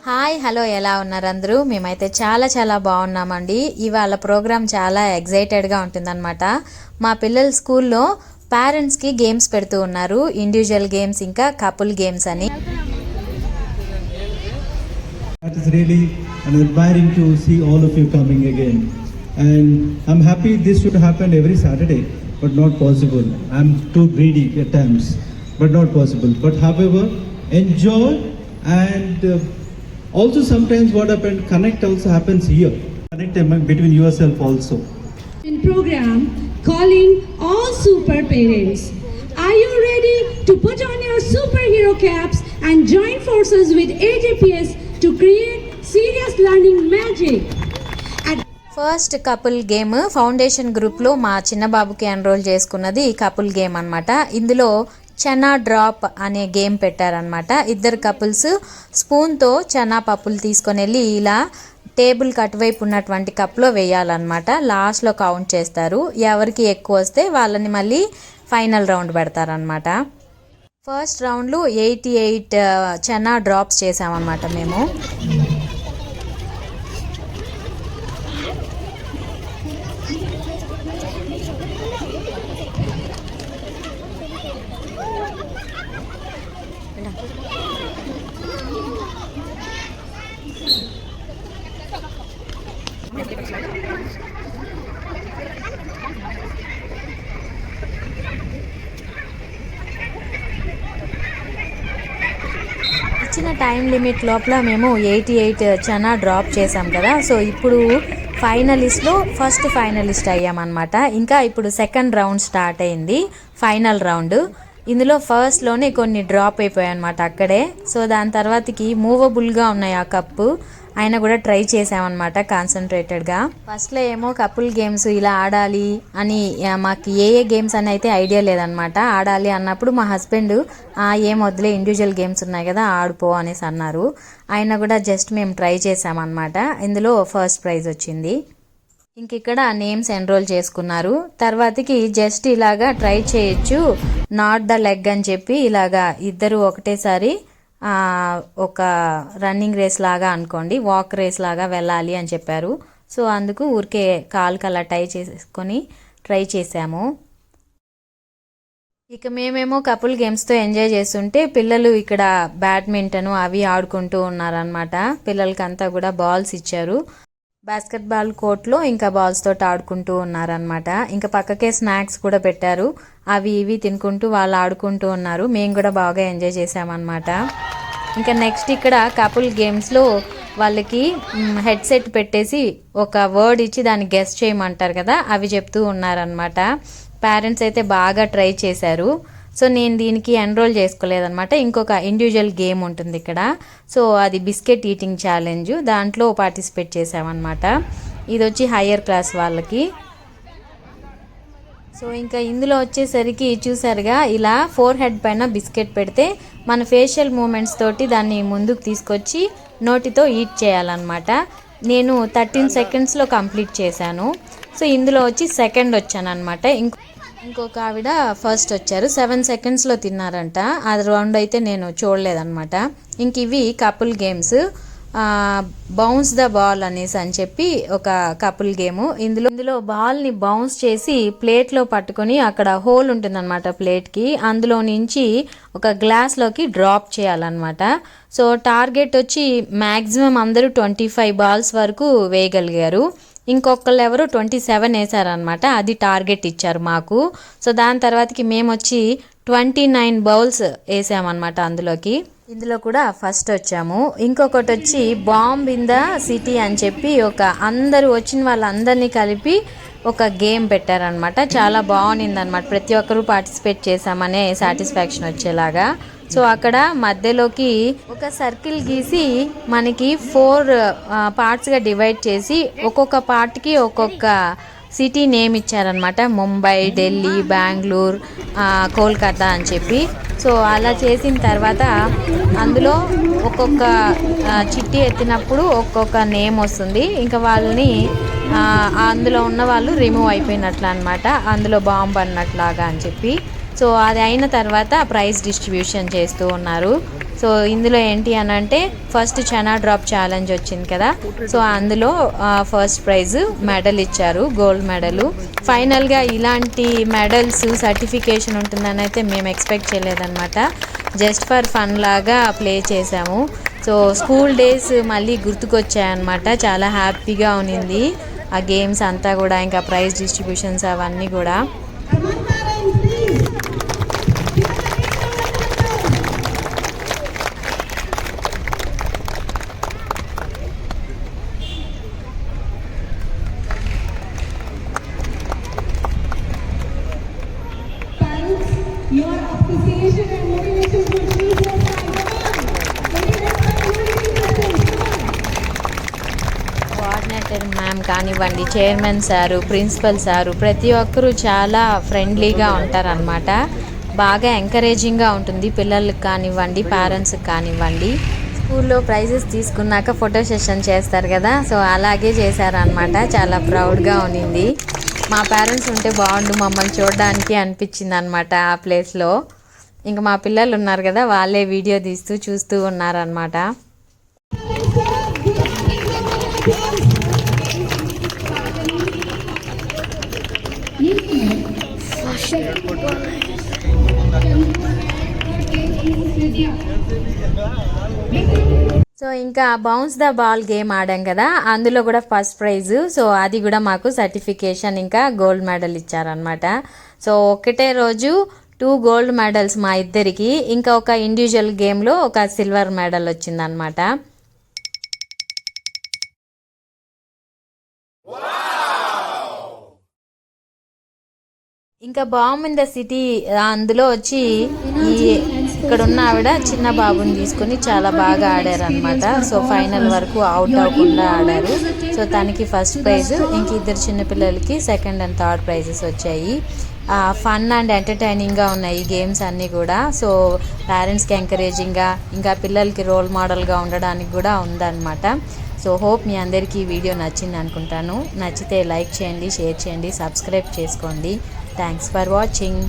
Hi hello ఎలా ఉన్నారు అందరూ? మేమైతే చాలా బాగున్నామండి. ఇవాళ ప్రోగ్రామ్ చాలా ఎగ్జైటెడ్గా ఉంటుందన్నమాట. మా పిల్లల స్కూల్లో పేరెంట్స్కి గేమ్స్ పెడుతూ ఉన్నారు, ఇండివిజువల్ గేమ్స్ ఇంకా కపుల్ గేమ్స్ అని. That is really inspiring to see all of you coming again. And I'm happy this should happen every Saturday, but not possible. I'm too greedy at times, but not possible. But however, enjoy and also sometimes what happened, connect also happens here. Connect between yourself also. In program calling all super parents. Are you ready to put on your superhero caps and join forces with AJPS to create serious learning magic? First couple game foundation గ్రూప్లో మా చిన్న బాబుకి enrol చేసుకున్నది couple game అనమాట. ఇందులో chana drop అనే game పెట్టారనమాట. ఇద్దరు కపుల్స్ స్పూన్తో చనా పప్పులు తీసుకొని వెళ్ళి ఇలా టేబుల్ అటువైపు ఉన్నటువంటి కప్లో వేయాలన్నమాట. లాస్ట్లో కౌంట్ చేస్తారు. ఎవరికి ఎక్కువ వస్తే వాళ్ళని మళ్ళీ ఫైనల్ రౌండ్ పెడతారనమాట. ఫస్ట్ రౌండ్లో 88 చనా డ్రాప్స్ చేసామన్నమాట మేము. ఇచ్చిన టైం లిమిట్ లోపల మేము 88 చనా డ్రాప్ చేసాం కదా. సో ఇప్పుడు ఫైనలిస్ట్లో ఫస్ట్ ఫైనలిస్ట్ అయ్యామన్నమాట. ఇంకా ఇప్పుడు సెకండ్ రౌండ్ స్టార్ట్ అయింది, ఫైనల్ రౌండ్. ఇందులో ఫస్ట్లోనే కొన్ని డ్రాప్ అయిపోయాయి అనమాట అక్కడే. సో దాని తర్వాతకి మూవబుల్గా ఉన్నాయి ఆ కప్పు, అయినా కూడా ట్రై చేసామన్నమాట కాన్సన్ట్రేటెడ్గా. ఫస్ట్లో ఏమో కపుల్ గేమ్స్ ఇలా ఆడాలి అని మాకు ఏ గేమ్స్ అని అయితే ఐడియా లేదనమాట. ఆడాలి అన్నప్పుడు మా హస్బెండ్ ఏం వద్దులే ఇండివిజువల్ గేమ్స్ ఉన్నాయి కదా ఆడుపో అనేసి అన్నారు. అయినా కూడా జస్ట్ మేము ట్రై చేసామన్నమాట. ఇందులో ఫస్ట్ ప్రైజ్ వచ్చింది. ఇంక ఇక్కడ నేమ్స్ ఎన్రోల్ చేసుకున్నారు. తర్వాతకి జస్ట్ ఇలాగా ట్రై చేయొచ్చు, నాట్ ద లెగ్ అని చెప్పి ఇలాగా ఇద్దరు ఒకటేసారి ఒక రన్నింగ్ రేస్ లాగా అనుకోండి, వాక్ రేస్ లాగా వెళ్ళాలి అని చెప్పారు. సో అందుకు ఊరికే కాలుకి అలా ట్రై చేసాము. ఇక మేమేమో కపుల్ గేమ్స్తో ఎంజాయ్ చేస్తుంటే పిల్లలు ఇక్కడ బ్యాడ్మింటన్ అవి ఆడుకుంటూ ఉన్నారనమాట. పిల్లలకంతా కూడా బాల్స్ ఇచ్చారు. బాస్కెట్బాల్ కోర్ట్లో ఇంకా బాల్స్ తోటి ఆడుకుంటూ ఉన్నారనమాట. ఇంకా పక్కకే స్నాక్స్ కూడా పెట్టారు, అవి ఇవి తినుకుంటూ వాళ్ళు ఆడుకుంటూ ఉన్నారు. మేము కూడా బాగా ఎంజాయ్ చేసామన్నమాట. ఇంకా నెక్స్ట్ ఇక్కడ కపుల్ గేమ్స్లో వాళ్ళకి హెడ్సెట్ పెట్టేసి ఒక వర్డ్ ఇచ్చి దాన్ని గెస్ చేయమంటారు కదా, అవి చెప్తూ ఉన్నారనమాట. పేరెంట్స్ అయితే బాగా ట్రై చేశారు. సో నేను దీనికి ఎన్రోల్ చేసుకోలేదన్నమాట. ఇంకొక ఇండివిజువల్ గేమ్ ఉంటుంది ఇక్కడ. సో అది బిస్కెట్ ఈటింగ్ ఛాలెంజ్, దాంట్లో పార్టిసిపేట్ చేసామన్నమాట. ఇది వచ్చి హయ్యర్ క్లాస్ వాళ్ళకి. సో ఇంకా ఇందులో వచ్చేసరికి చూసారుగా ఇలా ఫోర్ హెడ్ పైన బిస్కెట్ పెడితే మన ఫేషియల్ మూమెంట్స్ తోటి దాన్ని ముందుకు తీసుకొచ్చి నోటితో ఈట్ చేయాలన్నమాట. నేను 13 సెకండ్స్లో కంప్లీట్ చేశాను. సో ఇందులో వచ్చి సెకండ్ వచ్చాను అనమాట. ఇంకొక ఆవిడ ఫస్ట్ వచ్చారు, 7 సెకండ్స్లో తిన్నారంట. అది రౌండ్ అయితే నేను చూడలేదన్నమాట. ఇంక ఇవి couple games. Bounce the ball అనేసి అని చెప్పి ఒక కపుల్ గేమ్. ఇందులో బాల్ని బౌన్స్ చేసి ప్లేట్లో పట్టుకొని అక్కడ హోల్ ఉంటుందన్నమాట ప్లేట్కి, అందులో నుంచి ఒక గ్లాస్లోకి డ్రాప్ చేయాలన్నమాట. సో టార్గెట్ వచ్చి మ్యాక్సిమం అందరూ 25 బాల్స్ వరకు వేయగలిగారు. ఇంకొకళ్ళు ఎవరు 27 వేసారనమాట, అది టార్గెట్ ఇచ్చారు మాకు. సో దాని తర్వాతకి మేము వచ్చి 29 బౌల్స్ వేసామన్నమాట అందులోకి. ఇందులో కూడా ఫస్ట్ వచ్చాము. ఇంకొకటి వచ్చి బాంబ్ ఇన్ ద సిటీ అని చెప్పి అందరూ వచ్చిన వాళ్ళందరినీ కలిపి ఒక గేమ్ పెట్టారనమాట. చాలా బాగుండిందనమాట. ప్రతి ఒక్కరూ పార్టిసిపేట్ చేసామనే సాటిస్ఫాక్షన్ వచ్చేలాగా. సో అక్కడ మధ్యలోకి ఒక సర్కిల్ గీసి మనకి 4 పార్ట్స్గా డివైడ్ చేసి ఒక్కొక్క పార్ట్కి ఒక్కొక్క సిటీ నేమ్ ఇచ్చారనమాట. ముంబై, ఢిల్లీ, బెంగళూరు, కోల్కతా అని చెప్పి. సో అలా చేసిన తర్వాత అందులో ఒక్కొక్క చిట్టి ఎత్తినప్పుడు ఒక్కొక్క నేమ్ వస్తుంది. ఇంకా వాళ్ళని అందులో ఉన్న వాళ్ళు రిమూవ్ అయిపోయినట్లు అనమాట, అందులో బాంబ్ అన్నట్లాగా అని చెప్పి. సో అది అయిన తర్వాత ప్రైజ్ డిస్ట్రిబ్యూషన్ చేస్తూ ఉన్నారు. సో ఇందులో ఏంటి అని అంటే ఫస్ట్ చనా డ్రాప్ ఛాలెంజ్ వచ్చింది కదా, సో అందులో ఫస్ట్ ప్రైజ్ మెడల్ ఇచ్చారు, గోల్డ్ మెడల్. ఫైనల్గా ఇలాంటి మెడల్స్ సర్టిఫికేషన్ ఉంటుందని అయితే మేము ఎక్స్పెక్ట్ చేయలేదన్నమాట. జస్ట్ ఫర్ ఫన్ లాగా ప్లే చేసాము. సో స్కూల్ డేస్ మళ్ళీ గుర్తుకొచ్చాయన్నమాట. చాలా హ్యాపీగా ఉన్నింది ఆ గేమ్స్ అంతా కూడా, ఇంకా ప్రైజ్ డిస్ట్రిబ్యూషన్స్ అవన్నీ కూడా. Your appreciation and motivation will reach your coordinator ma'am కానివ్వండి, చైర్మన్ సారు, ప్రిన్సిపల్ సారు, ప్రతి ఒక్కరూ చాలా ఫ్రెండ్లీగా ఉంటారనమాట. బాగా ఎంకరేజింగ్గా ఉంటుంది పిల్లలకు కానివ్వండి, పేరెంట్స్కి కానివ్వండి. స్కూల్లో ప్రైజెస్ తీసుకున్నాక ఫోటో సెషన్ చేస్తారు కదా, సో అలాగే చేశారనమాట. చాలా ప్రౌడ్గా ఉన్నింది. మా పేరెంట్స్ ఉంటే బాగుండు మమ్మల్ని చూడడానికి అనిపించింది అనమాట ఆ ప్లేస్లో. ఇంకా మా పిల్లలు ఉన్నారు కదా, వాళ్ళే వీడియో తీస్తూ చూస్తూ ఉన్నారనమాట. సో ఇంకా బౌన్స్ ద బాల్ గేమ్ ఆడాం కదా, అందులో కూడా ఫస్ట్ ప్రైజ్. సో అది కూడా మాకు సర్టిఫికేషన్ ఇంకా గోల్డ్ మెడల్ ఇచ్చారనమాట. సో ఒకటే రోజు 2 గోల్డ్ మెడల్స్ మా ఇద్దరికి, ఇంకా ఒక ఇండివిజువల్ గేమ్లో ఒక సిల్వర్ మెడల్ వచ్చిందనమాట. ఇంకా బాంబ్ ఇన్ ద సిటీ అందులో వచ్చి ఇక్కడ ఉన్న ఆవిడ చిన్న బాబుని తీసుకొని చాలా బాగా ఆడారనమాట. సో ఫైనల్ వరకు అవుట్ అవ్వకుండా ఆడారు. సో తనకి ఫస్ట్ ప్రైజ్, ఇంక ఇద్దరు చిన్నపిల్లలకి సెకండ్ అండ్ థర్డ్ ప్రైజెస్ వచ్చాయి. ఫన్ అండ్ ఎంటర్టైనింగ్గా ఉన్నాయి ఈ గేమ్స్ అన్నీ కూడా. సో పేరెంట్స్కి ఎంకరేజింగ్గా, ఇంకా పిల్లలకి రోల్ మోడల్గా ఉండడానికి కూడా ఉందన్నమాట. సో హోప్ మీ అందరికీ ఈ వీడియో నచ్చింది అనుకుంటాను. నచ్చితే లైక్ చేయండి, షేర్ చేయండి, సబ్స్క్రైబ్ చేసుకోండి. Thanks for watching.